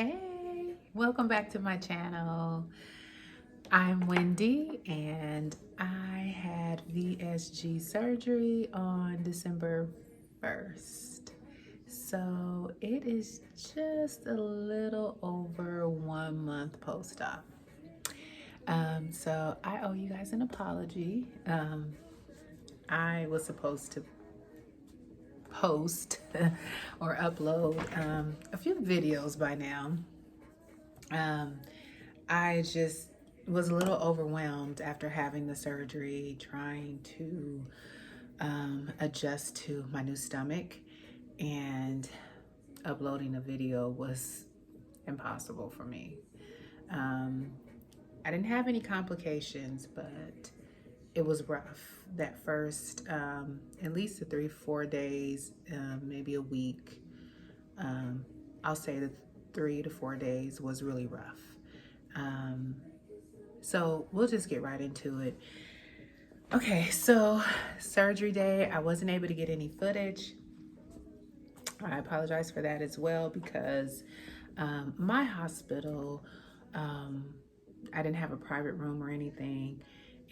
Hey, welcome back to my channel. I'm Wendy and I had VSG surgery on December 1st. So it is just a little over 1 month post-op. So I owe you guys an apology. I was supposed to post or upload a few videos by now. I just was a little overwhelmed after having the surgery, trying to adjust to my new stomach, and uploading a video was impossible for me. I didn't have any complications, but it was rough. That first, at least the 3-4 days, maybe a week, I'll say the 3 to 4 days was really rough. So we'll just get right into it. Okay, so surgery day, I wasn't able to get any footage. I apologize for that as well because my hospital, I didn't have a private room or anything.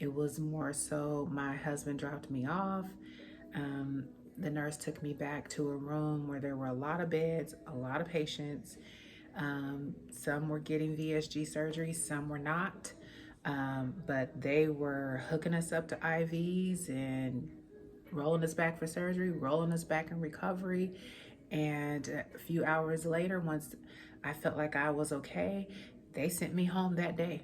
It was more so my husband dropped me off. The nurse took me back to a room where there were a lot of beds, a lot of patients. Some were getting VSG surgery, some were not. But they were hooking us up to IVs and rolling us back for surgery, rolling us back in recovery. And a few hours later, once I felt like I was okay, they sent me home that day.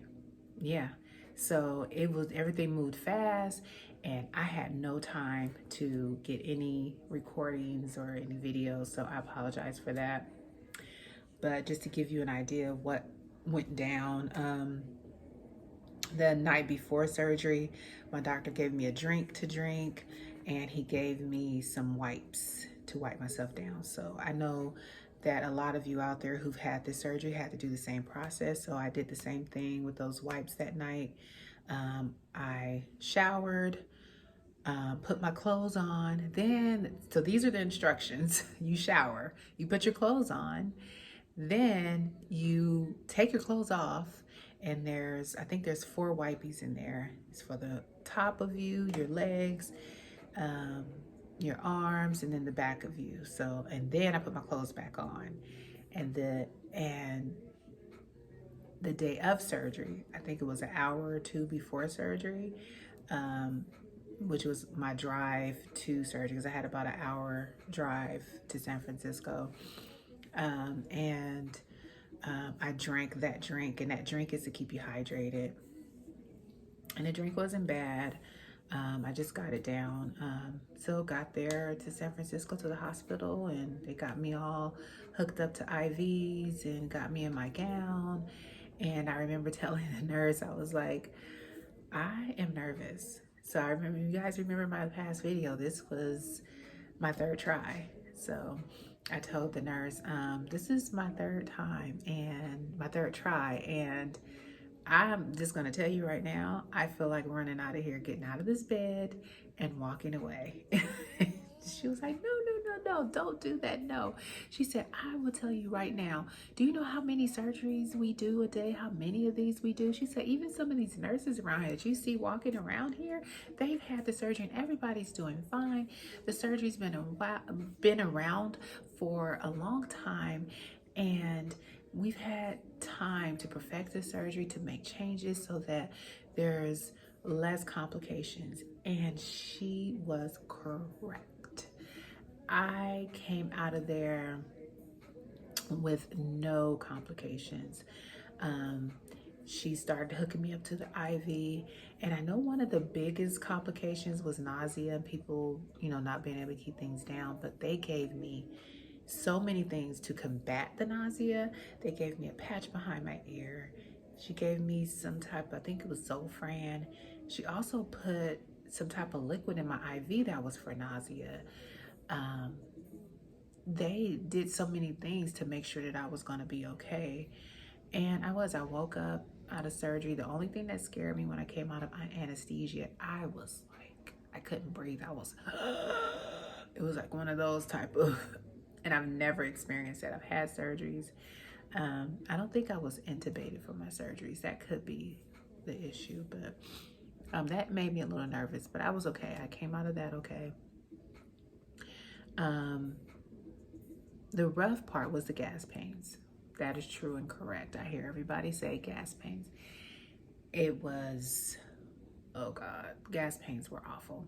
Yeah. So everything moved fast and I had no time to get any recordings or any videos. So I apologize for that. But just to give you an idea of what went down, the night before surgery, my doctor gave me a drink to drink and he gave me some wipes to wipe myself down. So I know that a lot of you out there who've had this surgery had to do the same process. So I did the same thing with those wipes that night. I showered, put my clothes on. So these are the instructions. You shower, you put your clothes on, then you take your clothes off, and I think there's 4 wipies in there. It's for the top of you, your legs, your arms, and then the back of you. So, and then I put my clothes back on. And the day of surgery, I think it was an hour or 2 before surgery, which was my drive to surgery, because I had about an hour drive to San Francisco. I drank that drink, and that drink is to keep you hydrated. And the drink wasn't bad. I just got it down. So got there to San Francisco to the hospital, and they got me all hooked up to IVs and got me in my gown. And I remember telling the nurse, I was like, I am nervous. So I remember, you guys remember my past video, this was my 3rd try. So I told the nurse, this is my 3rd time and my 3rd try. And I'm just gonna tell you right now, I feel like running out of here, getting out of this bed and walking away. She was like, no, don't do that, no. She said, I will tell you right now, do you know how many surgeries we do a day, how many of these we do? She said, even some of these nurses around here that you see walking around here, they've had the surgery and everybody's doing fine. The surgery's been around for a long time, and we've had time to perfect the surgery, to make changes so that there's less complications. And she was correct. I came out of there with no complications. She started hooking me up to the IV, and I know one of the biggest complications was nausea and people, not being able to keep things down, but they gave me so many things to combat the nausea. They gave me a patch behind my ear. She gave me some type, I think it was Zofran. She also put some type of liquid in my IV that was for nausea. They did so many things to make sure that I was going to be okay. And I woke up out of surgery. The only thing that scared me when I came out of anesthesia, I was like, I couldn't breathe. It was like one of those type of, and I've never experienced that. I've had surgeries. I don't think I was intubated for my surgeries. That could be the issue, but that made me a little nervous, but I was okay. I came out of that okay. The rough part was the gas pains. That is true and correct. I hear everybody say gas pains. It was, oh God, gas pains were awful.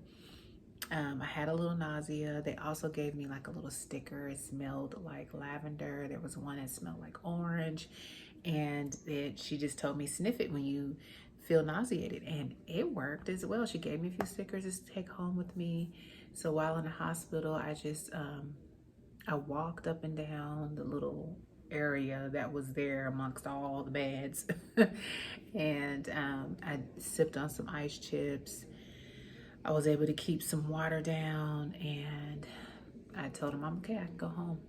I had a little nausea. They also gave me like a little sticker. It smelled like lavender. There was one that smelled like orange. And she just told me, sniff it when you feel nauseated. And it worked as well. She gave me a few stickers to take home with me. So while in the hospital, I just, I walked up and down the little area that was there amongst all the beds. And I sipped on some ice chips. I was able to keep some water down, and I told him I'm okay, I can go home.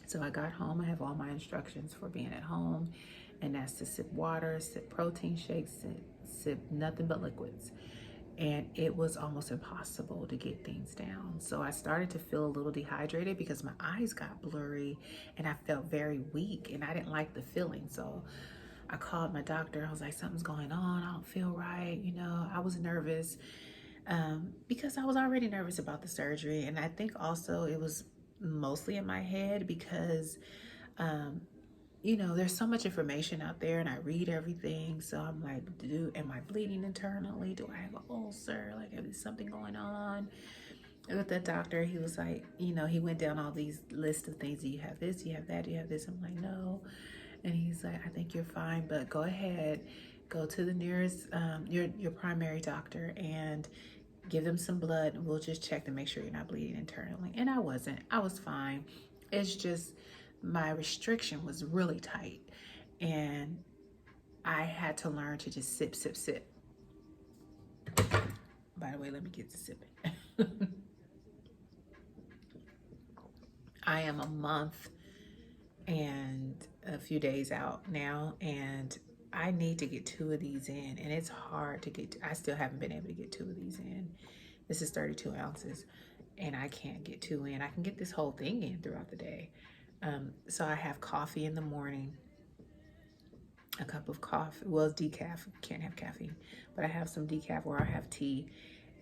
So I got home. I have all my instructions for being at home, and that's to sip water, sip protein shakes, sip nothing but liquids. And it was almost impossible to get things down. So I started to feel a little dehydrated because my eyes got blurry and I felt very weak, and I didn't like the feeling. So I called my doctor. I was like, something's going on. I don't feel right. You know, I was nervous because I was already nervous about the surgery. And I think also it was mostly in my head because, you know, there's so much information out there and I read everything. So I'm like, am I bleeding internally? Do I have an ulcer? Like, is something going on? And with the doctor, he was like, you know, he went down all these lists of things. Do you have this? Do you have that? Do you have this? I'm like, no. And he's like, I think you're fine, but go ahead, go to the nearest, your primary doctor and give them some blood, and we'll just check to make sure you're not bleeding internally. And I wasn't. I was fine. It's just my restriction was really tight, and I had to learn to just sip, sip, sip. By the way, let me get to sipping. I am a month and a few days out now, and I need to get 2 of these in, and it's hard to get. I still haven't been able to get 2 of these in. This is 32 ounces, and I can't get 2 in. I can get this whole thing in throughout the day. So I have coffee in the morning, a cup of coffee. Well, it's decaf. Can't have caffeine, but I have some decaf, or I have tea.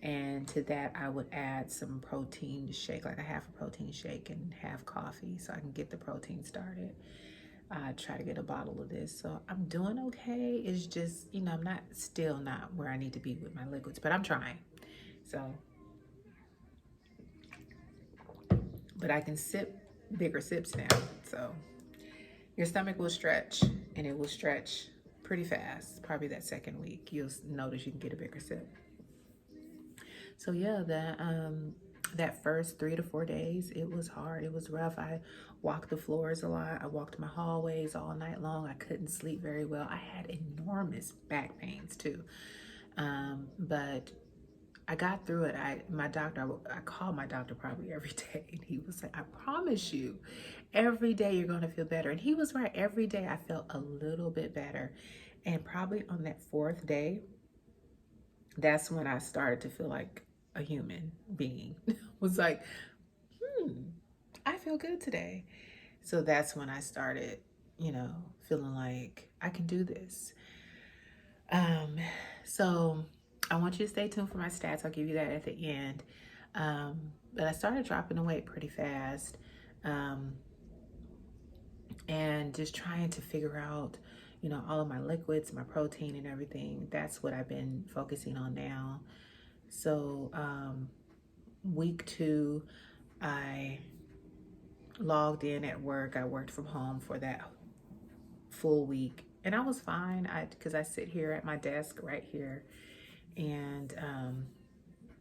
And to that, I would add some protein shake, like a half a protein shake and half coffee, so I can get the protein started. I try to get a bottle of this. So I'm doing okay. It's just, you know, I'm still not where I need to be with my liquids, but I'm trying. So, but I can sip bigger sips now. So your stomach will stretch, and it will stretch pretty fast. Probably that second week, you'll notice you can get a bigger sip. So yeah, that first 3 to 4 days, it was hard. It was rough. I walked the floors a lot. I walked my hallways all night long. I couldn't sleep very well. I had enormous back pains too. But I got through it. I called my doctor probably every day, and he was like, I promise you, every day you're going to feel better. And he was right. Every day I felt a little bit better. And probably on that 4th day, that's when I started to feel like a human being. Was like, I feel good today. So that's when I started, you know, feeling like I can do this. So I want you to stay tuned for my stats. I'll give you that at the end. But I started dropping the weight pretty fast. And just trying to figure out, you know, all of my liquids, my protein and everything. That's what I've been focusing on now. So week 2, I logged in at work. I worked from home for that full week, and I was fine because I sit here at my desk right here, and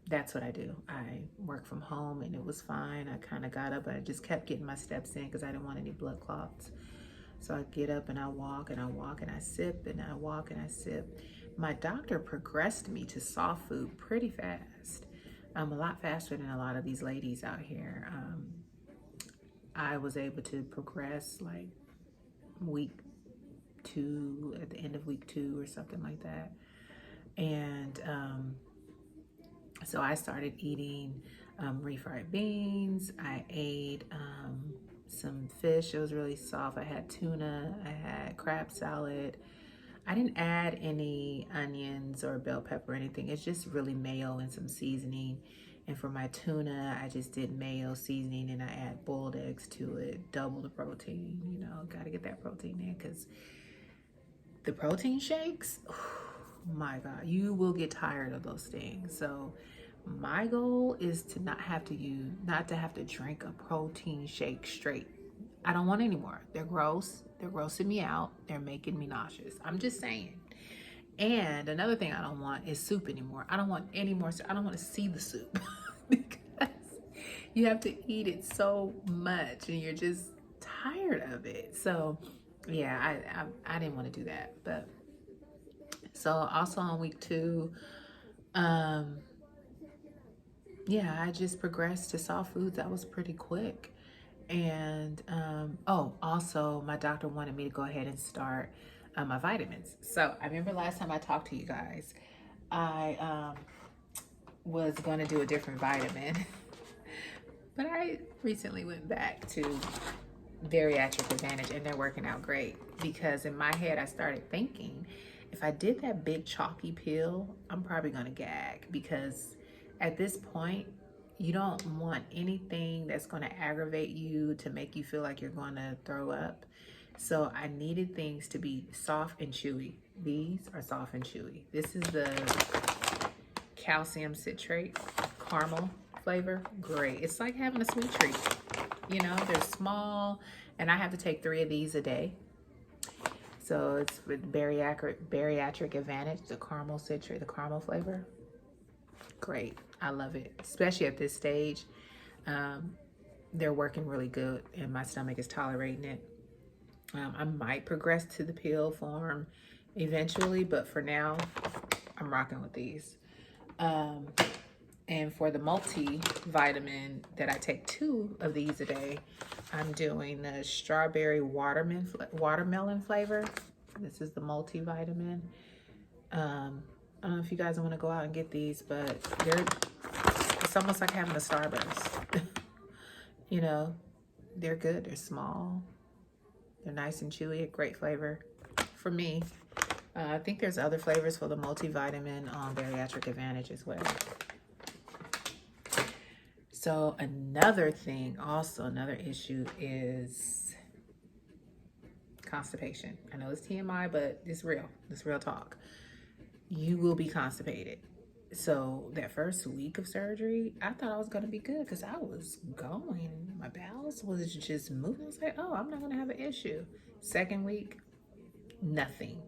that's what I do. I work from home, and it was fine. I kind of got up, but I just kept getting my steps in because I didn't want any blood clots. So I get up and I walk and I walk and I sip and I walk and I sip. My doctor progressed me to soft food pretty fast. A lot faster than a lot of these ladies out here. I was able to progress like week 2, at the end of week 2 or something like that. And so I started eating refried beans. I ate some fish. It was really soft. I had tuna. I had crab salad. I didn't add any onions or bell pepper or anything. It's just really mayo and some seasoning. And for my tuna, I just did mayo seasoning and I add boiled eggs to it. Double the protein, you know, gotta get that protein in because the protein shakes, oh my God, you will get tired of those things. So my goal is to not have to drink a protein shake straight. I don't want any more. They're gross. They're grossing me out. They're making me nauseous. I'm just saying. And another thing I don't want is soup anymore. I don't want any more. I don't want to see the soup because you have to eat it so much and you're just tired of it. So yeah, I didn't want to do that. But so also on week 2, yeah, I just progressed to soft foods. That was pretty quick. And oh, also my doctor wanted me to go ahead and start my vitamins. So I remember last time I talked to you guys, I was going to do a different vitamin, but I recently went back to Bariatric Advantage and they're working out great because in my head I started thinking if I did that big chalky pill, I'm probably going to gag because at this point, you don't want anything that's going to aggravate you to make you feel like you're going to throw up. So I needed things to be soft and chewy. These are soft and chewy. This is the calcium citrate caramel flavor. Great. It's like having a sweet treat. You know, they're small and I have to take 3 of these a day. So it's with Bariatric Advantage, the caramel citrate, the caramel flavor. Great. I love it, especially at this stage. They're working really good and my stomach is tolerating it. I might progress to the pill form eventually, but for now, I'm rocking with these. And for the multivitamin that I take 2 of these a day, I'm doing the strawberry watermelon flavor. This is the multivitamin. I don't know if you guys want to go out and get these, but it's almost like having a Starburst. You know, they're good. They're small. They're nice and chewy. Great flavor for me. I think there's other flavors for the multivitamin on Bariatric Advantage as well. So another thing, also another issue is constipation. I know it's TMI, but it's real. It's real talk. You will be constipated. So that first week of surgery, I thought I was going to be good because I was going. My bowels was just moving. I was like, oh, I'm not going to have an issue. Second week, nothing.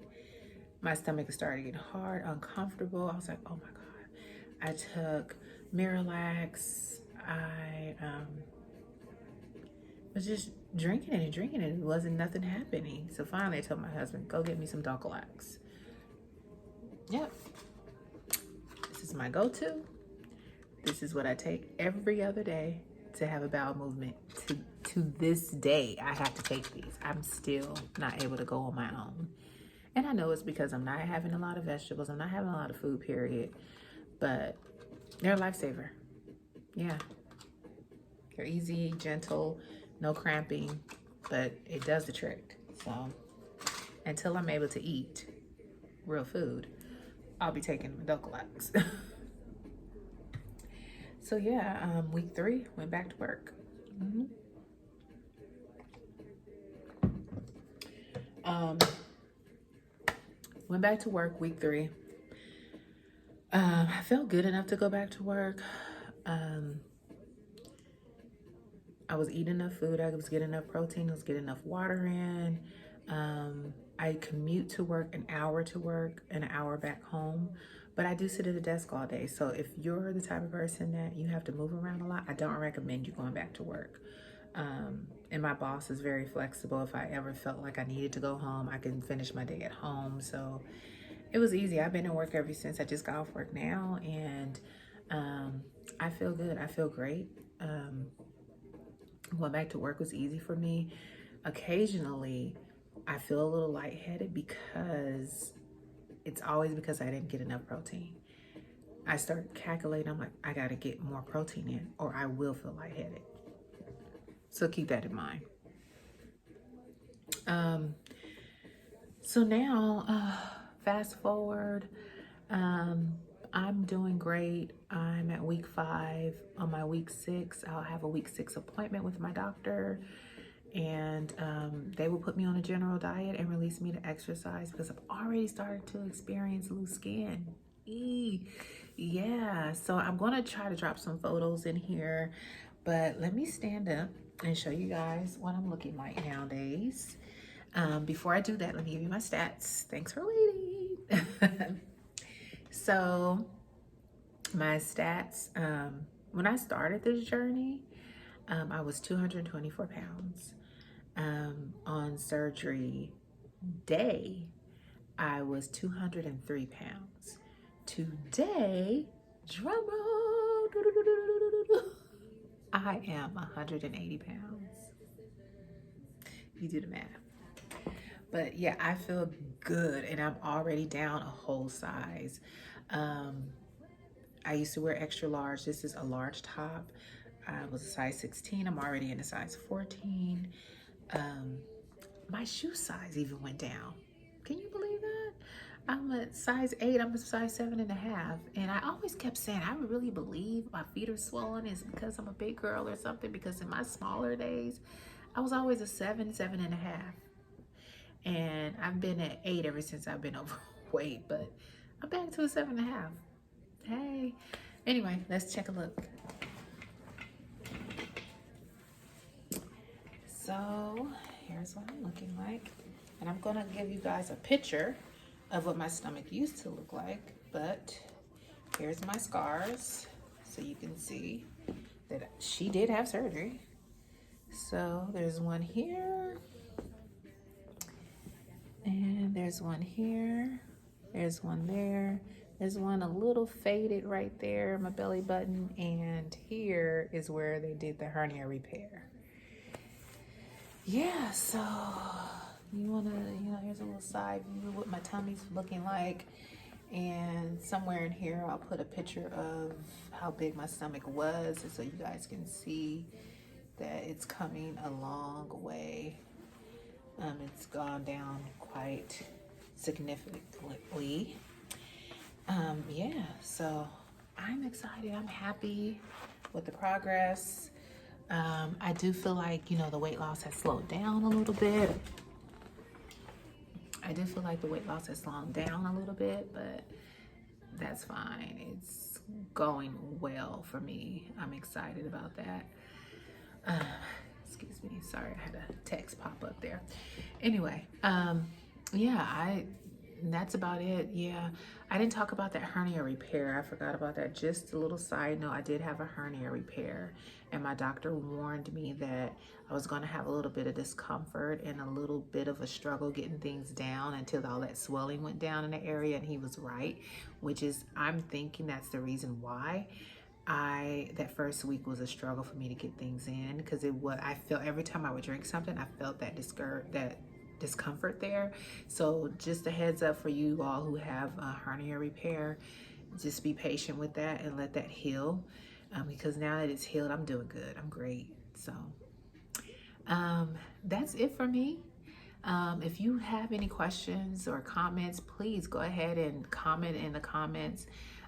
My stomach started getting hard, uncomfortable. I was like, oh my God. I took Miralax. I was just drinking it and drinking it. It wasn't nothing happening. So finally I told my husband, go get me some Dulcolax. Yep. This is my go-to. This is what I take every other day to have a bowel movement. To this day, I have to take these. I'm still not able to go on my own. And I know it's because I'm not having a lot of vegetables. I'm not having a lot of food, period. But they're a lifesaver. Yeah. They're easy, gentle, no cramping, but it does the trick. So until I'm able to eat real food, I'll be taking Dulcolax. So yeah, week 3, went back to work. Went back to work week 3. I felt good enough to go back to work. I was eating enough food. I was getting enough protein. I was getting enough water in. I commute to work, an hour to work, and an hour back home. But I do sit at a desk all day. So if you're the type of person that you have to move around a lot, I don't recommend you going back to work. And my boss is very flexible. If I ever felt like I needed to go home, I can finish my day at home. So it was easy. I've been at work ever since. I just got off work now, and I feel good. I feel great. Going back to work was easy for me. Occasionally, I feel a little lightheaded because it's always because I didn't get enough protein. I start calculating. I'm like, I got to get more protein in or I will feel lightheaded. So keep that in mind. So now, fast forward, I'm doing great. I'm at week 5. On my week 6, I'll have a week 6 appointment with my doctor, and they will put me on a general diet and release me to exercise because I've already started to experience loose skin. Yeah, so I'm gonna try to drop some photos in here, but let me stand up and show you guys what I'm looking like nowadays. Before I do that, let me give you my stats. Thanks for waiting. So my stats, when I started this journey, I was 224 pounds. On surgery day, I was 203 pounds. Today, drum roll, I am 180 pounds. You do the math. But yeah, I feel good, and I'm already down a whole size. I used to wear extra large. This is a large top. I was a size 16. I'm already in a size 14. My shoe size even went down. Can you believe that? I'm a size 8. I'm a size 7.5. And I always kept saying, I really believe my feet are swollen is because I'm a big girl or something, because in my smaller days, I was always a 7, 7.5. And I've been at 8 ever since I've been overweight, but I'm back to a 7.5. Hey. Anyway, let's check a look. So here's what I'm looking like. And I'm gonna give you guys a picture of what my stomach used to look like, but here's my scars, so you can see that she did have surgery. So there's one here, and there's one here, there's one there, there's one a little faded right there, my belly button, and here is where they did the hernia repair. Yeah, so you wanna, here's a little side view of what my tummy's looking like, and somewhere in here I'll put a picture of how big my stomach was, so you guys can see that it's coming a long way. It's gone down quite significantly. Yeah, so I'm excited. I'm happy with the progress. I do feel like, the weight loss has slowed down a little bit. But that's fine. It's going well for me. I'm excited about that. Excuse me, sorry, I had a text pop up there. Anyway, yeah, that's about it. Yeah, I didn't talk about that hernia repair. I forgot about that. Just a little side note, I did have a hernia repair, and my doctor warned me that I was going to have a little bit of discomfort and a little bit of a struggle getting things down until all that swelling went down in the area, and he was right, which is, I'm thinking that's the reason why that first week was a struggle for me to get things in, because I felt every time I would drink something, I felt that discomfort there. So just a heads up for you all who have a hernia repair, just be patient with that and let that heal, because now that it's healed, I'm doing good. I'm great. So that's it for me. If you have any questions or comments, please go ahead and comment in the comments.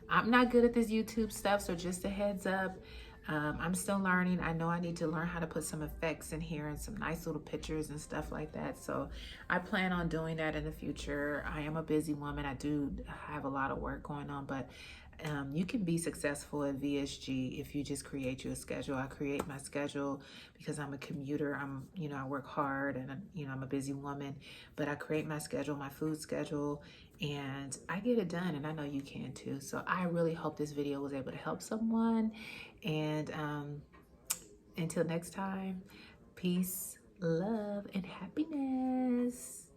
I'm not good at this YouTube stuff, so just a heads up. I'm still learning. I know I need to learn how to put some effects in here and some nice little pictures and stuff like that. So I plan on doing that in the future. I am a busy woman. I do have a lot of work going on, but you can be successful at VSG if you just create you a schedule. I create my schedule because I'm a commuter. I work hard, and I'm a busy woman, but I create my schedule, my food schedule, and I get it done, and I know you can too. So I really hope this video was able to help someone, and until next time, peace, love, and happiness.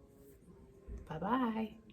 Bye-bye.